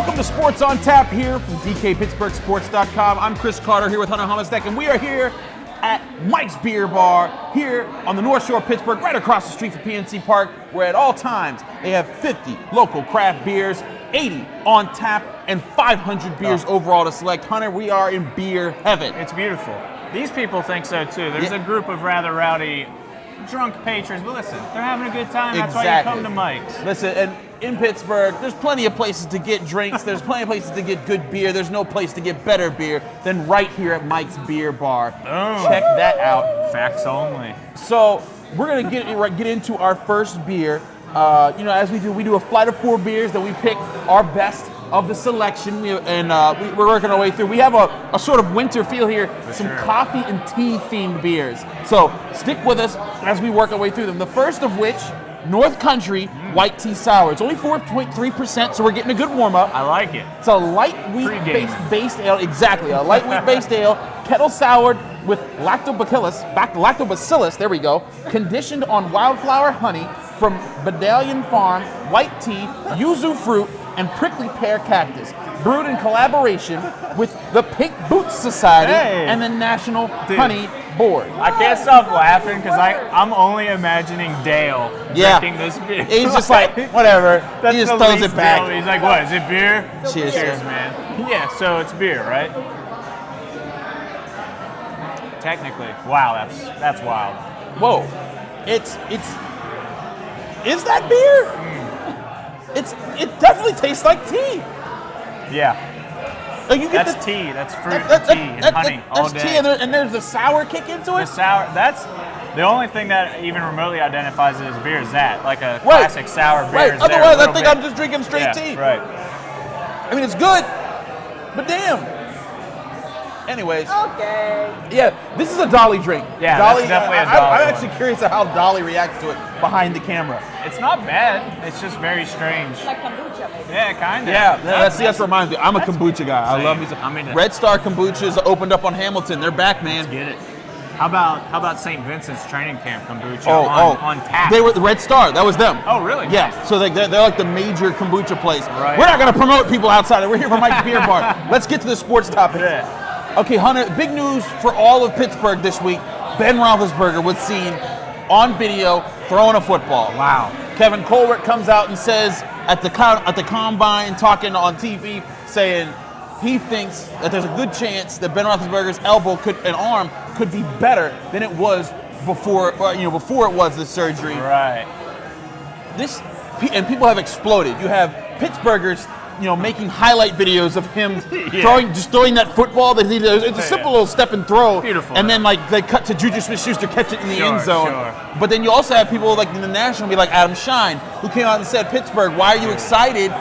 Welcome to Sports on Tap here from DKPittsburghSports.com. I'm Chris Carter here with Hunter Homestead, and we are here at Mike's Beer Bar here on the North Shore of Pittsburgh, right across the street from PNC Park, where at all times they have 50 local craft beers, 80 on tap, and 500 beers overall to select. Hunter, we are in beer heaven. It's beautiful. These people think so too. There's a group of rather rowdy, drunk patrons, but listen, they're having a good time. That's why you come to Mike's. Listen, and in Pittsburgh, there's plenty of places to get drinks. There's plenty of places to get good beer. There's no place to get better beer than right here at Mike's Beer Bar. Boom. Check that out. Facts only. So we're gonna get into our first beer. As we do a flight of 4 beers that we pick our best of the selection, we're working our way through. We have a sort of winter feel here, some coffee and tea themed beers. So stick with us as we work our way through them. The first of which, North Country White Tea Sour. It's only 4.3%, so we're getting a good warm up. I like it. It's a light wheat based ale, exactly, a light wheat based ale, kettle soured with lactobacillus, there we go, conditioned on wildflower honey from Medallion Farm, white tea, yuzu fruit, and prickly pear cactus. Brewed in collaboration with the Pink Boots Society and the National Honey Board. I can't stop laughing because I'm only imagining Dale drinking this beer. He's just like, whatever. He just throws it back. He's like, what, is it beer? Cheers, man. Yeah, so it's beer, right? Technically. Wow, that's wild. Whoa. Is that beer? It definitely tastes like tea. Yeah. Like you get that's tea. That's fruit and tea and honey all day. Tea and there's a sour kick into it? The sour, that's the only thing that even remotely identifies it as beer is that. Like a classic sour beer. Right, otherwise I think I'm just drinking straight tea. Right. I mean, it's good, but damn. Anyways. Okay. Yeah, this is a Dolly drink. Yeah, Dolly, that's definitely a Dolly I'm actually curious of how Dolly reacts to it behind the camera. It's not bad. It's just very strange. Like kombucha, maybe. Yeah, kind of. Yeah, that reminds me. I'm a kombucha guy. I love me some. I'm into Red Star Kombuchas opened up on Hamilton. They're back, man. Let's get it. How about St. Vincent's Training Camp kombucha on tap? They were the Red Star. That was them. Oh, really? Yeah. Nice. So they're like the major kombucha place. Right. We're not going to promote people outside. We're here for Mike's Beer Bar. Let's get to the sports topic. Yeah. Okay, Hunter, big news for all of Pittsburgh this week. Ben Roethlisberger was seen on video throwing a football. Wow. Kevin Colbert comes out and says at the combine, talking on TV, saying he thinks that there's a good chance that Ben Roethlisberger's arm could be better than it was before it was the surgery. Right. And people have exploded. You have Pittsburghers, making highlight videos of him throwing that football that he does. It's a simple little step and throw. Beautiful. And then they cut to Juju Smith-Schuster catch it in the end zone. Sure. But then you also have people like in the national be like Adam Shine, who came out and said, Pittsburgh, why are you excited?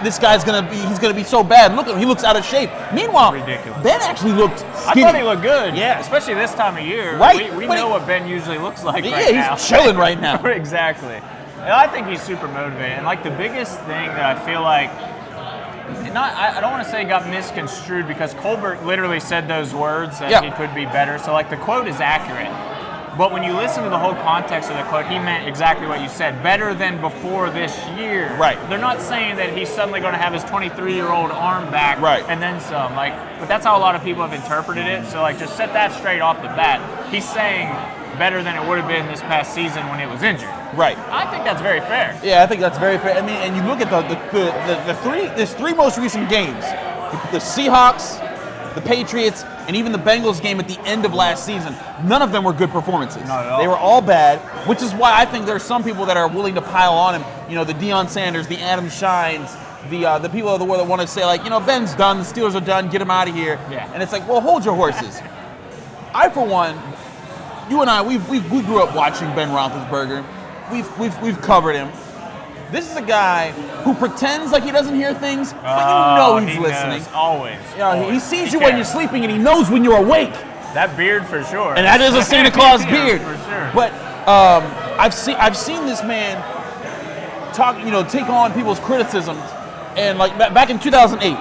This guy's he's gonna be so bad. Look at him, he looks out of shape. Meanwhile, ridiculous. Ben actually looked skinny. I thought he looked good. Yeah. Especially this time of year. Right. We know what Ben usually looks like now. now. He's chilling right now. Exactly. And I think he's super motivated. And like the biggest thing that I feel like, I don't want to say got misconstrued because Colbert literally said those words that he could be better. So like the quote is accurate. But when you listen to the whole context of the quote, he meant exactly what you said. Better than before this year. Right. They're not saying that he's suddenly going to have his 23-year-old arm back and then some. But that's how a lot of people have interpreted it. So just set that straight off the bat. He's saying better than it would have been this past season when it was injured. Right. I think that's very fair. Yeah, I think that's very fair. I mean, and you look at the three most recent games, the Seahawks, the Patriots, and even the Bengals game at the end of last season, none of them were good performances. Not at all. They were all bad, which is why I think there are some people that are willing to pile on him. The Deion Sanders, the Adam Shines, the people of the world that want to say Ben's done, the Steelers are done, get him out of here. Yeah. And it's like, well, hold your horses. I, for one, you and I, we grew up watching Ben Roethlisberger. We've covered him. This is a guy who pretends like he doesn't hear things, but he's listening. Knows, always. He sees you when you're sleeping, and he knows when you're awake. That beard for sure. And that is a Santa Claus beard. For sure. But I've seen this man take on people's criticisms, and back in 2008.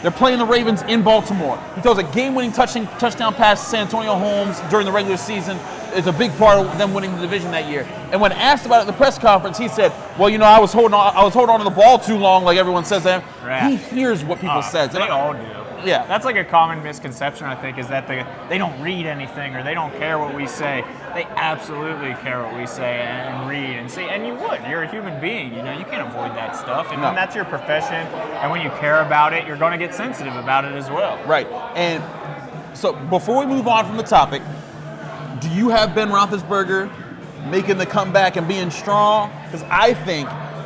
They're playing the Ravens in Baltimore. He throws a game-winning touchdown pass to Santonio Holmes during the regular season. is a big part of them winning the division that year. And when asked about it at the press conference, he said, "Well, I was holding on to the ball too long, like everyone says to him." Right. He hears what people say. They all do. Yeah. That's like a common misconception, I think, is that they don't read anything or they don't care what we say. They absolutely care what we say and read and see. And you would. You're a human being. You can't avoid that stuff. And that's your profession. And when you care about it, you're going to get sensitive about it as well. Right. And so before we move on from the topic, do you have Ben Roethlisberger making the comeback and being strong? Because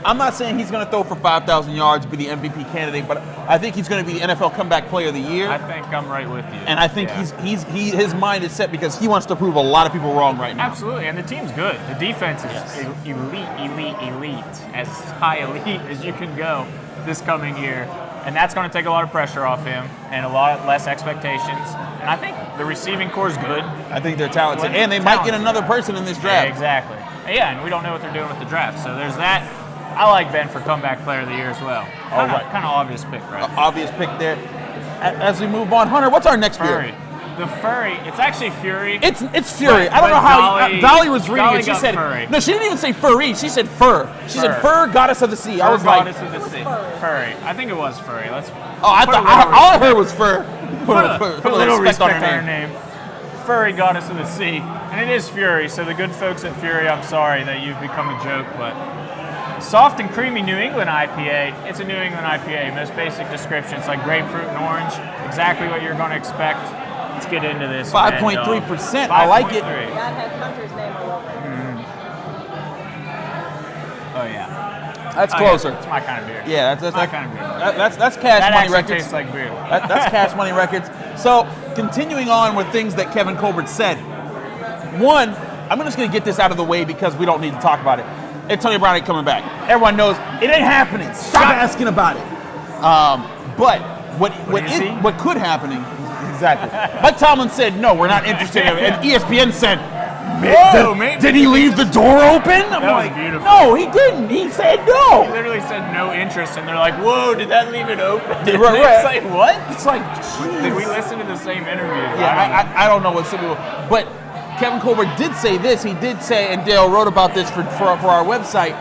I'm not saying he's going to throw for 5,000 yards, be the MVP candidate, but I think he's going to be the NFL Comeback Player of the Year. I think I'm right with you. And I think his mind is set because he wants to prove a lot of people wrong right now. Absolutely, and the team's good. The defense is elite, as high elite as you can go this coming year. And that's going to take a lot of pressure off him and a lot less expectations. And I think the receiving core is good. I think they're talented. And they might get another person in this draft. Yeah, exactly. Yeah, and we don't know what they're doing with the draft. So there's that. I like Ben for Comeback Player of the Year as well. Kind of obvious pick, right? Obvious pick there. As we move on, Hunter, what's our next Furry. beer? The Furry. It's actually Fury. It's Fury. I don't know how Dolly was reading it. She said Furry. No, she didn't even say furry. She said fur. She said fur, goddess of the sea. I was goddess of the sea. Furry. I think it was Furry. All I heard was fur. Put a little respect on her name. Furry goddess of the sea, and it is Fury. So the good folks at Fury, I'm sorry that you've become a joke, but. Soft and creamy New England IPA. It's a New England IPA. Most basic description. It's like grapefruit and orange. Exactly what you're going to expect. Let's get into this. 5.3%. I like it. That has Hunter's name all over it. Oh yeah. That's closer. Yeah. It's my kind of beer. Yeah, that's my kind of beer. That's Cash that Money actually Records. tastes like beer. That's Cash Money Records. So continuing on with things that Kevin Colbert said. One, I'm just going to get this out of the way because we don't need to talk about it. Antonio Brown ain't coming back. Everyone knows it ain't happening. Stop asking about it. But what could happen? Exactly. Mike Tomlin said no, we're not interested. And ESPN said, did he leave the door open? I'm like, beautiful. No, he didn't. He said no. He literally said no interest, and they're like, whoa, did that leave it open? Right. It's like, what? It's like, geez. Did we listen to the same interview? Yeah, I don't know what some people, but Kevin Colbert did say this. He did say, and Dale wrote about this for our website,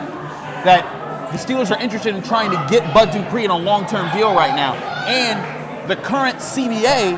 that the Steelers are interested in trying to get Bud Dupree in a long-term deal right now. And the current CBA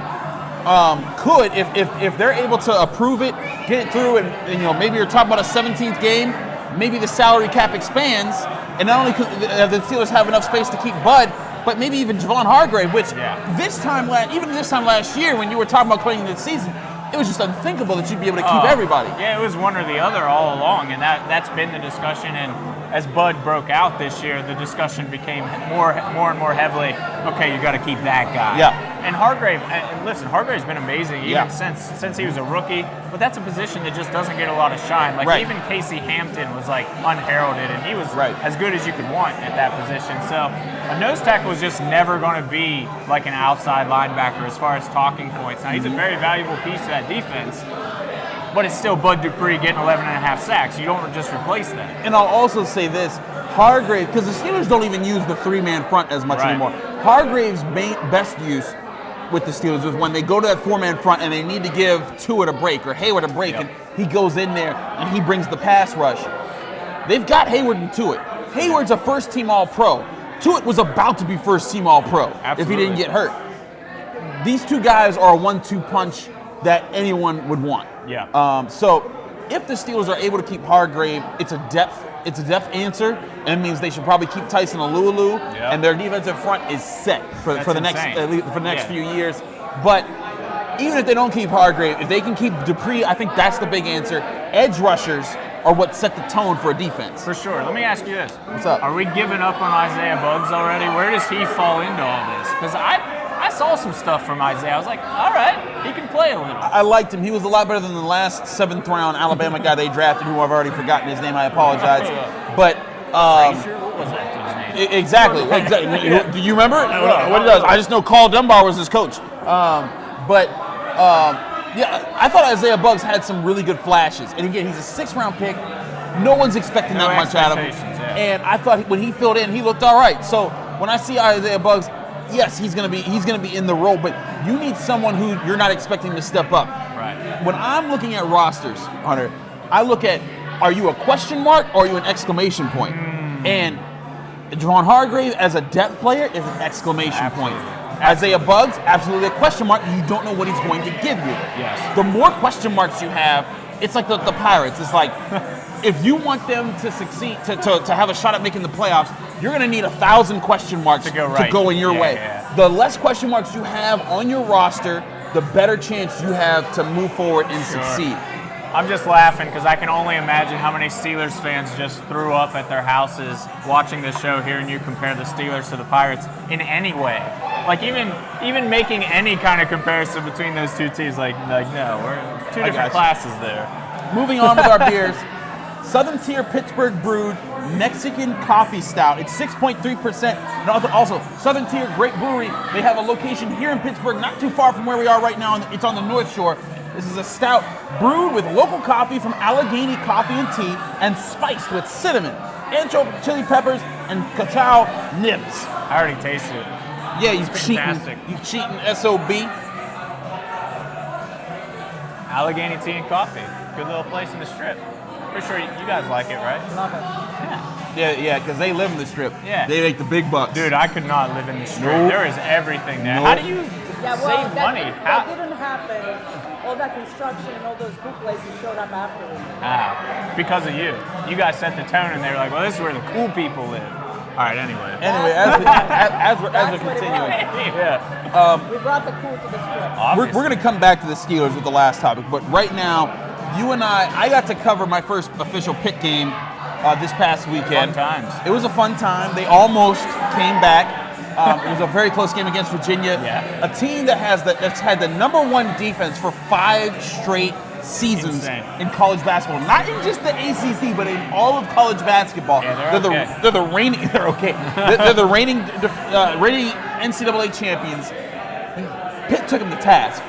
could, if they're able to approve it, get it through, and maybe you're talking about a 17th game, maybe the salary cap expands, and not only could the Steelers have enough space to keep Bud, but maybe even Javon Hargrave, which this time last year, when you were talking about playing this season, it was just unthinkable that you'd be able to keep everybody. Yeah, it was one or the other all along, and that's been the discussion. And as Bud broke out this year, the discussion became more and more heavily, okay, you got to keep that guy. Yeah. And Hargrave, and listen, Hargrave's been amazing even since he was a rookie, but that's a position that just doesn't get a lot of shine. Like even Casey Hampton was like unheralded, and he was as good as you could want at that position. So a nose tackle is just never going to be like an outside linebacker as far as talking points. Now he's a very valuable piece of that defense, but it's still Bud Dupree getting 11.5 sacks. You don't just replace that. And I'll also say this, Hargrave, because the Steelers don't even use the three-man front as much anymore. Hargrave's best use with the Steelers is when they go to that four-man front and they need to give Tuitt a break or Hayward a break, and he goes in there and he brings the pass rush. They've got Hayward and Tuitt. Hayward's a first-team All-Pro. Tuitt was about to be first-team All-Pro if he didn't get hurt. These two guys are a 1-2 punch that anyone would want. Yeah. So if the Steelers are able to keep Hargrave, it's a depth answer, and it means they should probably keep Tyson Alualu, and their defensive front is set for the next few years. But even if they don't keep Hargrave, if they can keep Dupree, I think that's the big answer. Edge rushers are what set the tone for a defense. For sure. Let me ask you this. What's up? Are we giving up on Isaiah Buggs already? Where does he fall into all this? Because I saw some stuff from Isaiah. I was like, all right, he can play a little. I liked him. He was a lot better than the last 7th round Alabama guy they drafted, who I've already forgotten his name. I apologize. But what was that dude's name? Exactly. Do you remember it? What he does? I just know Carl Dunbar was his coach. Yeah, I thought Isaiah Buggs had some really good flashes. And again, he's a 6th-round pick. No one's expecting that much out of him. Yeah. And I thought when he filled in, he looked all right. So when I see Isaiah Buggs, yes, he's gonna be in the role, but you need someone who you're not expecting to step up. Right. When I'm looking at rosters, Hunter, I look at, are you a question mark or are you an exclamation point? And Javon Hargrave as a depth player is an exclamation point. Isaiah Buggs, absolutely a question mark. You don't know what he's going to give you. Yes. The more question marks you have, it's like the Pirates. It's like, if you want them to succeed, to have a shot at making the playoffs, you're going to need 1,000 question marks to go in your way. Yeah. The less question marks you have on your roster, the better chance you have to move forward and succeed. I'm just laughing because I can only imagine how many Steelers fans just threw up at their houses watching this show, hearing you compare the Steelers to the Pirates in any way. Like even making any kind of comparison between those two teams, like no, we're two different classes there. Moving on with our beers, Southern Tier Pittsburgh Brewed Mexican Coffee Stout. It's 6.3%. And also, Southern Tier Great Brewery. They have a location here in Pittsburgh, not too far from where we are right now. It's on the North Shore. This is a stout brewed with local coffee from Allegheny Coffee and Tea and spiced with cinnamon, anchovy, chili peppers, and cacao nibs. I already tasted it. Yeah, you cheating SOB. Allegheny Tea and Coffee. Good little place in the Strip. Pretty sure you guys like it, right? Love it. Yeah, because they live in the Strip. Yeah. They make the big bucks. Dude, I could not live in the Strip. Nope. There is everything there. Nope. How do you That save money? didn't happen. All that construction and all those cool places showed up afterwards. Because of you. You guys set the tone, and they were like, well, this is where the cool people live. All right, anyway. As we're That's what it continuing, Yeah. We brought the cool to the Strip. we're going to come back to the Steelers with the last topic, but right now, you and I got to cover my first official Pitt game this past weekend. Fun times. It was a fun time. They almost came back. It was a very close game against Virginia. Yeah. A team that's had the -- 1 defense for 5 straight seasons Insane. in college basketball. Not in just the ACC, but in all of college basketball. Yeah, they're the reigning. They're okay. They're the reigning NCAA champions. Pitt took them to task.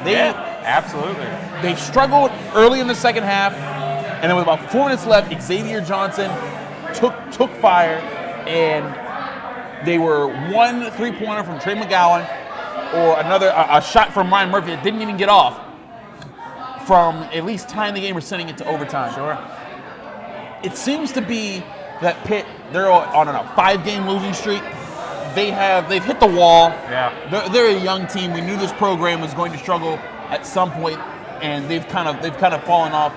Absolutely. They struggled early in the second half, and then with about 4 minutes left, Xavier Johnson took fire, and they were 1 3-pointer from Trey McGowan, or a shot from Ryan Murphy that didn't even get off, from at least tying the game or sending it to overtime. Sure. It seems to be that Pitt, they're on a 5-game losing streak. They've hit the wall. Yeah. They're a young team. We knew this program was going to struggle at some point, and they've kind of fallen off.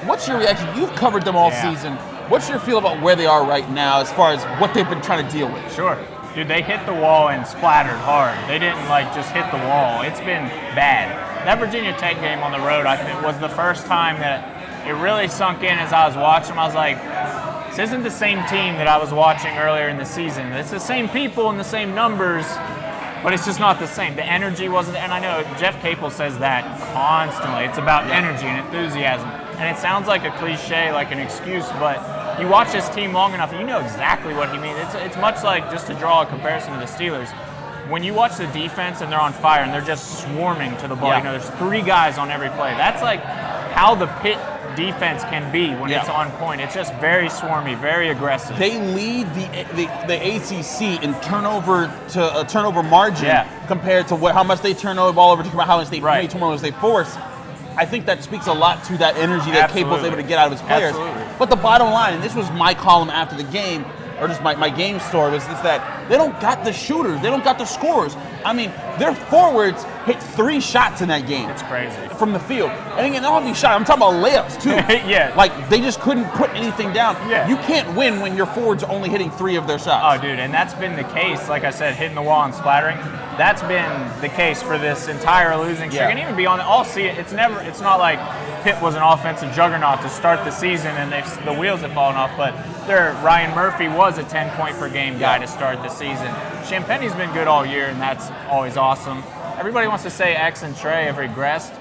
What's your reaction? You've covered them all season. What's your feel about where they are right now as far as what they've been trying to deal with? Sure. Dude, they hit the wall and splattered hard. They didn't just hit the wall. It's been bad. That Virginia Tech game on the road, I think, was the first time that it really sunk in as I was watching them. I was like, this isn't the same team that I was watching earlier in the season. It's the same people and the same numbers, but it's just not the same. The energy wasn't there. And I know Jeff Capel says that constantly. It's about energy and enthusiasm. And it sounds like a cliche, like an excuse, but you watch this team long enough, you know exactly what he means. It's much like, just to draw a comparison to the Steelers, when you watch the defense and they're on fire and they're just swarming to the ball, there's 3 guys on every play. That's like how the Pitt defense can be when it's on point. It's just very swarmy, very aggressive. They lead the ACC in turnover margin compared to how much they turn over the ball over to how many turnovers they force. I think that speaks a lot to that energy that Capel's able to get out of his players. Absolutely. But the bottom line, and this was my column after the game, or just my game story, was this: that they don't got the shooters, they don't got the scorers. I mean, their forwards hit 3 shots in that game. It's crazy. From the field. And again, not only shots, I'm talking about layups too. Yeah. Like, they just couldn't put anything down. Yeah. You can't win when your forwards are only hitting 3 of their shots. Oh, dude, and that's been the case, like I said, hitting the wall and splattering. That's been the case for this entire losing streak. And even beyond that, I'll see it. It's not like Pitt was an offensive juggernaut to start the season and the wheels have fallen off, but Ryan Murphy was a 10-point-per-game guy to start the season. Champagne's been good all year, and that's always awesome. Everybody wants to say X and Trey have regressed.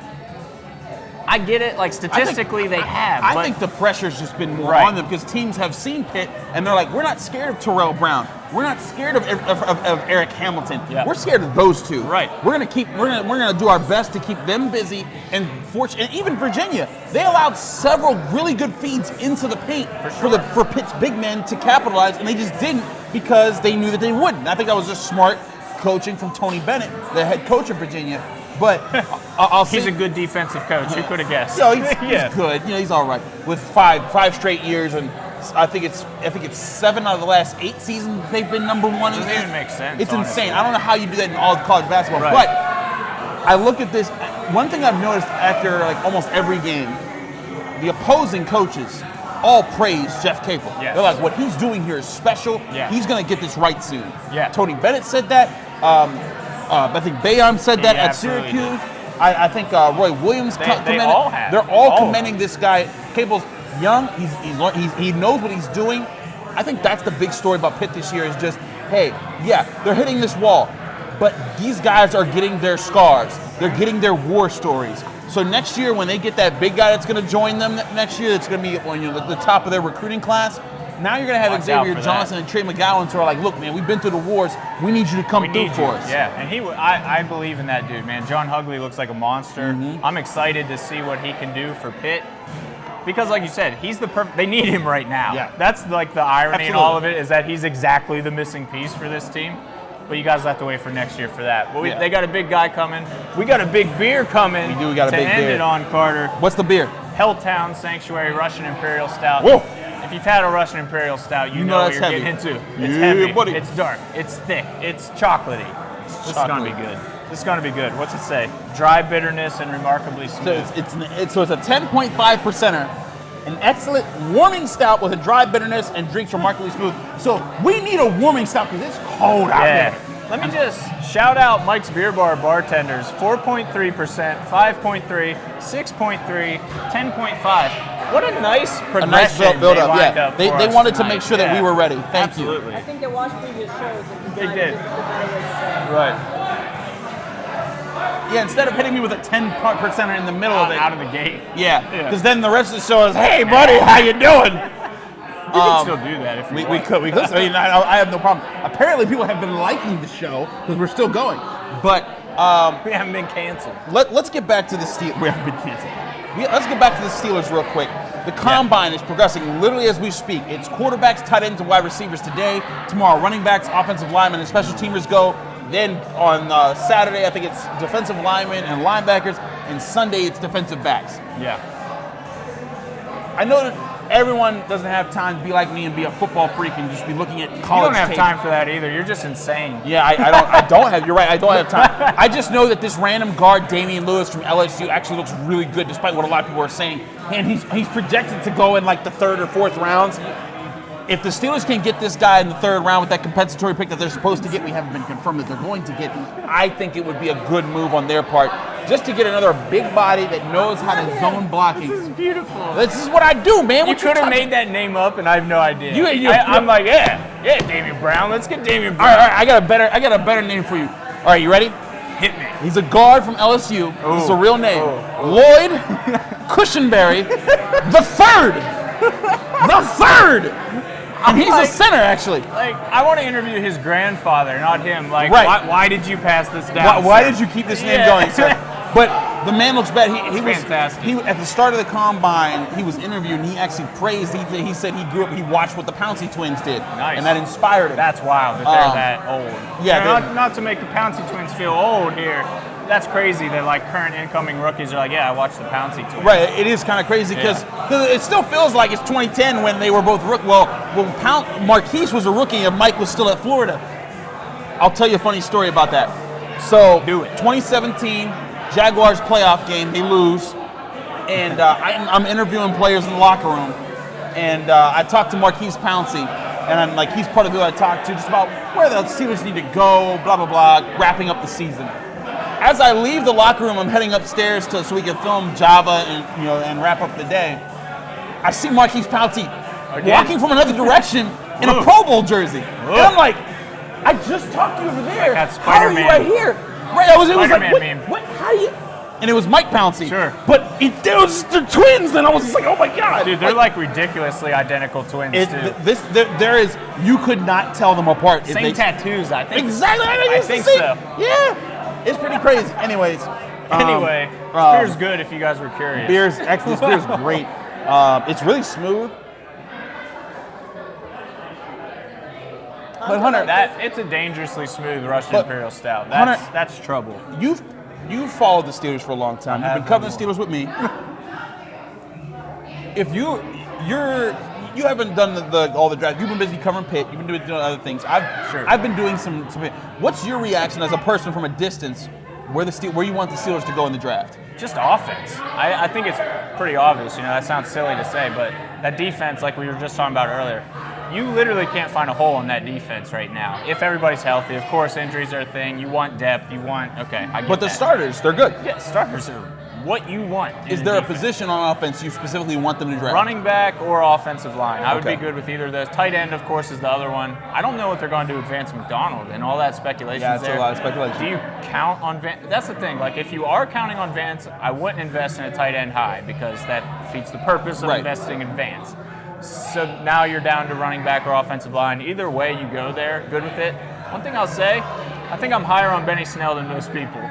I get it. Like, statistically, they have. I think the pressure's just been more on them because teams have seen Pitt, and they're like, we're not scared of Terrell Brown. We're not scared of Eric Hamilton. Yeah. We're scared of those two. Right. We're gonna do our best to keep them busy. And even Virginia, they allowed several really good feeds into the paint for Pitt's big men to capitalize, and they just didn't because they knew that they wouldn't. I think that was just smart coaching from Tony Bennett, the head coach of Virginia. But I'll say he's a good defensive coach. Who could have guessed? So he's good. He's all right with five straight years, and I think it's 7 out of the last 8 seasons they've been number 1. Doesn't even make sense. It's honestly. insane. I don't know how you do that in all of college basketball, Right. but I look at this. One thing I've noticed after like almost every game, the opposing coaches all praise Jeff Capel. Yes. They're like, what he's doing here is special. Yeah. He's going to get this right soon. Yeah. Tony Bennett said that. I think Bayam said that at absolutely Syracuse. I think Roy Williams commended. all have. They're all commending this guy. Capel's young. He knows what he's doing. I think that's the big story about Pitt this year is just, hey, yeah, they're hitting this wall, but these guys are getting their scars. They're getting their war stories. So next year, when they get that big guy that's going to join them next year, that's going to be the top of their recruiting class. Now you're going to have Watch Xavier out for Johnson that. and Trey McGowan who are like, look, man, we've been through the wars. We need you to come through for us. Yeah, and I believe in that dude, man. John Hugley looks like a monster. Mm-hmm. I'm excited to see what he can do for Pitt. Because, like you said, he's the perfect. They need him right now. Yeah. That's like the irony in Absolutely. all of it is that he's exactly the missing piece for this team. But you guys have to wait for next year for that. But they got a big guy coming. We got a big beer coming. We do. We got a big to end beer. it on, Carter. What's the beer? Helltown Sanctuary Russian Imperial Stout. Whoa. If you've had a Russian Imperial Stout, you know what that's you're heavy. getting into. It's Yeah, heavy. buddy. It's dark. It's thick. It's chocolatey. This is gonna be good. This is gonna be good. What's it say? Dry bitterness and remarkably smooth. So it's a 10.5%er, an excellent warming stout with a dry bitterness and drinks remarkably smooth. So we need a warming stout because it's cold out there. Let me just shout out Mike's Beer Bar bartenders. 4.3%, 5.3, 6.3, 10.5 What a nice progression. A nice build they up, lined yeah. up They for us wanted to tonight. make sure that we were ready. Thank Absolutely. I think they watched previous shows and They decided did. this is the better way to go. Right. you. Yeah, instead of hitting me with a 10%er in the middle of it. Out of the gate. Yeah, Yeah. because then the rest of the show is, hey, buddy, how you doing? We can still do that if We want. could. I mean, I have no problem. Apparently, people have been liking the show because we're still going. But We haven't been canceled. let's get back to the Steelers. We haven't been canceled. Let's get back to the Steelers real quick. The combine is progressing literally as we speak. It's quarterbacks, tight ends, and wide receivers today. Tomorrow, running backs, offensive linemen, and special teamers go. Then on Saturday, I think it's defensive linemen and linebackers. And Sunday, it's defensive backs. Yeah. I know that everyone doesn't have time to be like me and be a football freak and just be looking at college You don't have tape. time for that either. You're just insane. Yeah, I don't have. You're right. I don't have time. I just know that this random guard, Damian Lewis from LSU, actually looks really good, despite what a lot of people are saying. And he's projected to go in like the 3rd or 4th rounds. If the Steelers can get this guy in the 3rd round with that compensatory pick that they're supposed to get, we haven't been confirmed that they're going to get. I think it would be a good move on their part, just to get another big body that knows how to zone blocking. This is beautiful. This is what I do, man. You What could have talking- made that name up, and I have no idea. You- I'm like, yeah, Damian Brown. Let's get Damian All Brown. right, I got a better name for you. All right, you ready? Hit me. He's a guard from LSU. This is a real name. Ooh. Lloyd Cushenberry the third. And he's a center, actually. Like, I want to interview his grandfather, not him. Like, Right. why did you pass this down? Why sir? did you keep this name Yeah. going, sir? But the man looks bad. He was fantastic. He at the start of the combine, he was interviewed and he actually praised. He said he grew up. He watched what the Pouncey twins did, Nice. and that inspired him. That's wild that they're that old. yeah, You know, they- not to make the Pouncey twins feel old here. That's crazy that like current incoming rookies are like, yeah, I watched the Pouncey twins. Right, it is kind of crazy because it still feels like it's 2010 when they were both rookies. Well, Marquise was a rookie and Mike was still at Florida. I'll tell you a funny story about that. So, Do it. 2017 Jaguars playoff game, they lose, and I'm interviewing players in the locker room, and I talked to Marquise Pouncey, and I'm like, he's part of who I talked to, just about where the Steelers need to go, blah blah blah, wrapping up the season. As I leave the locker room, I'm heading upstairs so we can film Java and wrap up the day. I see Marquise Pouncey walking from another direction in a Pro Bowl jersey, and I'm like, I just talked to you over there. Like that How are you Spider-Man. right here? Right, it was like, Spider-Man meme. what? How do you? And it was Mike Pouncey. Sure. But it was the twins, and I was just like, oh my god, Dude, they're like ridiculously identical twins too. There is. You could not tell them apart. if Same they- tattoos, I think. Exactly. I think so. so. Yeah, it's pretty crazy. Anyways. Anyway, this beer's good if you guys were curious. Beer's excellent. This beer's great. It's really smooth. But Hunter, it's a dangerously smooth Russian Imperial Stout. That's trouble. You've followed the Steelers for a long time. You've been covering the Steelers with me. If you haven't done all the draft, you've been busy covering Pitt. You've been doing other things. I've been doing some. What's your reaction as a person from a distance, where you want the Steelers to go in the draft? Just offense. I think it's pretty obvious. That sounds silly to say, but that defense, like we were just talking about earlier, you literally can't find a hole in that defense right now. If everybody's healthy, of course, injuries are a thing. You want depth. But the starters, they're good. Yeah, starters are what you want. Is there a position on offense you specifically want them to draft? Running back or offensive line. I would be good with either of those. Tight end, of course, is the other one. I don't know what they're going to do with Vance McDonald and all that speculation. Yeah, that's a lot of speculation. Do you count on Vance? That's the thing. Like, if you are counting on Vance, I wouldn't invest in a tight end high because that defeats the purpose of investing in Vance. So now you're down to running back or offensive line. Either way you go there, good with it. One thing I'll say, I think I'm higher on Benny Snell than most people.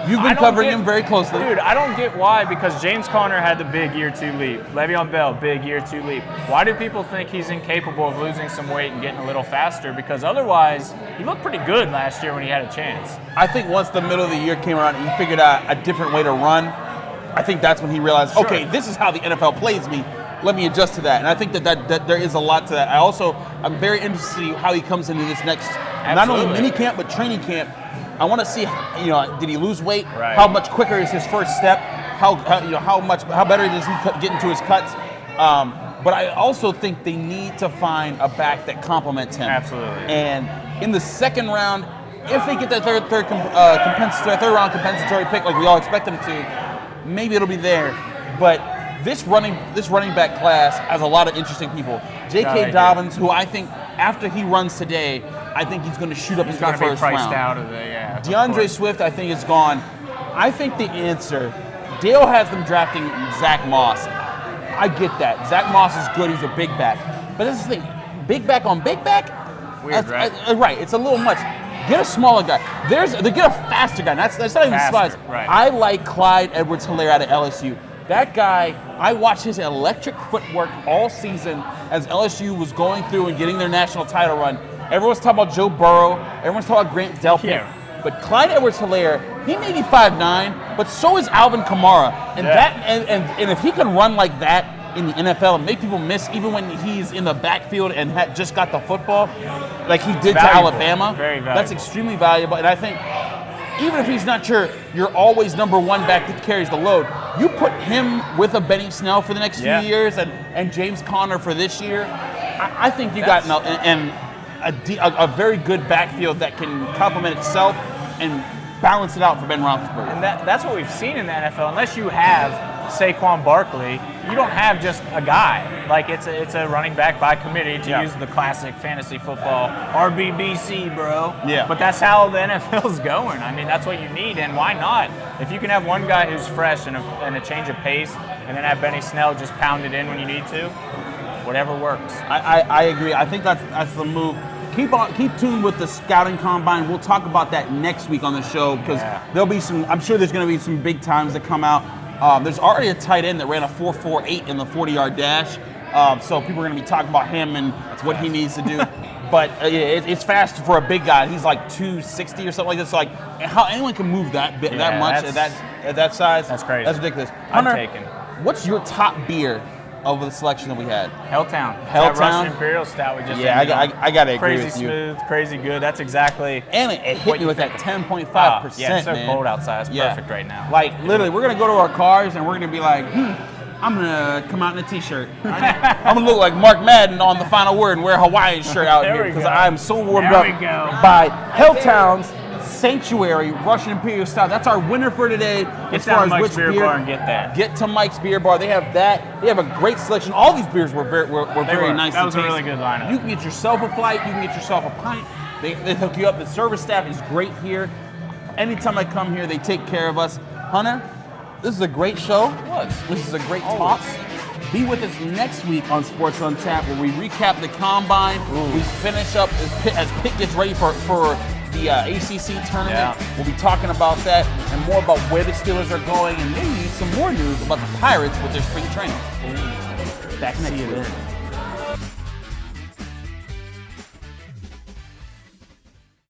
You've been covering him very closely. Dude, I don't get why, because James Conner had the big year 2 leap. Le'Veon Bell, big year 2 leap. Why do people think he's incapable of losing some weight and getting a little faster? Because otherwise, he looked pretty good last year when he had a chance. I think once the middle of the year came around and he figured out a different way to run, I think that's when he realized, okay, this is how the NFL plays me. Let me adjust to that. And I think that there is a lot to that. I'm very interested to see how he comes into this next, not only mini camp, but training camp. I want to see, did he lose weight? Right. How much quicker is his first step? How better does he get into his cuts? But I also think they need to find a back that complements him. Absolutely. And in the second round, if they get that third round compensatory pick like we all expect them to, maybe it'll be there. But this running back class has a lot of interesting people. J.K. Dobbins, who I think after he runs today, I think he's going to shoot up into the first round. He's going to be priced out of the DeAndre Swift, I think, is gone. I think the answer, Dale has them drafting Zach Moss. I get that. Zach Moss is good. He's a big back. But this is the thing. Big back on big back? Weird, right? Right. It's a little much. Get a smaller guy. They get a faster guy. That's not even spies. Right. I like Clyde Edwards-Helaire out of LSU. That guy, I watched his electric footwork all season as LSU was going through and getting their national title run. Everyone's talking about Joe Burrow. Everyone's talking about Grant Delpit. Yeah. But Clyde Edwards-Helaire, he may be 5'9", but so is Alvin Kamara. And and if he can run like that in the NFL and make people miss, even when he's in the backfield and just got the football, like he did to Alabama, very valuable. That's extremely valuable. And I think even if he's not you're always number one back that carries the load. You put him with a Benny Snell for the next few years and James Conner for this year, I think you got a very good backfield that can complement itself and balance it out for Ben Roethlisberger. And that's what we've seen in the NFL. Unless you have Saquon Barkley, you don't have just a guy. Like it's a running back by committee, to use the classic fantasy football RBBC, bro. Yeah. But that's how the NFL's going. I mean, that's what you need, and why not? If you can have one guy who's fresh and a change of pace, and then have Benny Snell just pound it in when you need to, whatever works. I agree. I think that's the move. Keep tuned with the scouting combine. We'll talk about that next week on the show because there'll be I'm sure there's going to be some big times that come out. There's already a tight end that ran a 4.48 in the 40-yard dash. So people are going to be talking about him and what he needs to do. But it's fast for a big guy. He's like 260 or something like this. So like how anyone can move that much at that size? That's crazy. That's ridiculous. I'm Hunter, taken. what's your top beer of the selection that we had? Helltown. Helltown? That Russian Imperial Stout we just I got to agree with crazy you. smooth, crazy good. That's exactly. And it hit me with that 10.5%. Yeah, it's so man. cold outside. It's perfect right now. Like literally, we're gonna go to our cars and we're gonna be like, I'm gonna come out in a t-shirt. I'm gonna look like Mark Madden on The Final Word and wear a Hawaiian shirt out here because I'm so warmed up by Helltown's Sanctuary Russian Imperial Stout. That's our winner for today. Get down to Mike's Beer Bar and get that. Get to Mike's Beer Bar. They have that. They have a great selection. All these beers were very nice. That was a really good lineup. You can get yourself a flight. You can get yourself a pint. They hook you up. The service staff is great here. Anytime I come here, they take care of us. Hunter, this is a great show. It was. This is a great talk. Be with us next week on Sports on Tap where we recap the Combine. We finish up as Pitt gets ready for the ACC tournament. Yeah. We'll be talking about that and more about where the Steelers are going and maybe some more news about the Pirates with their spring training. Back next week.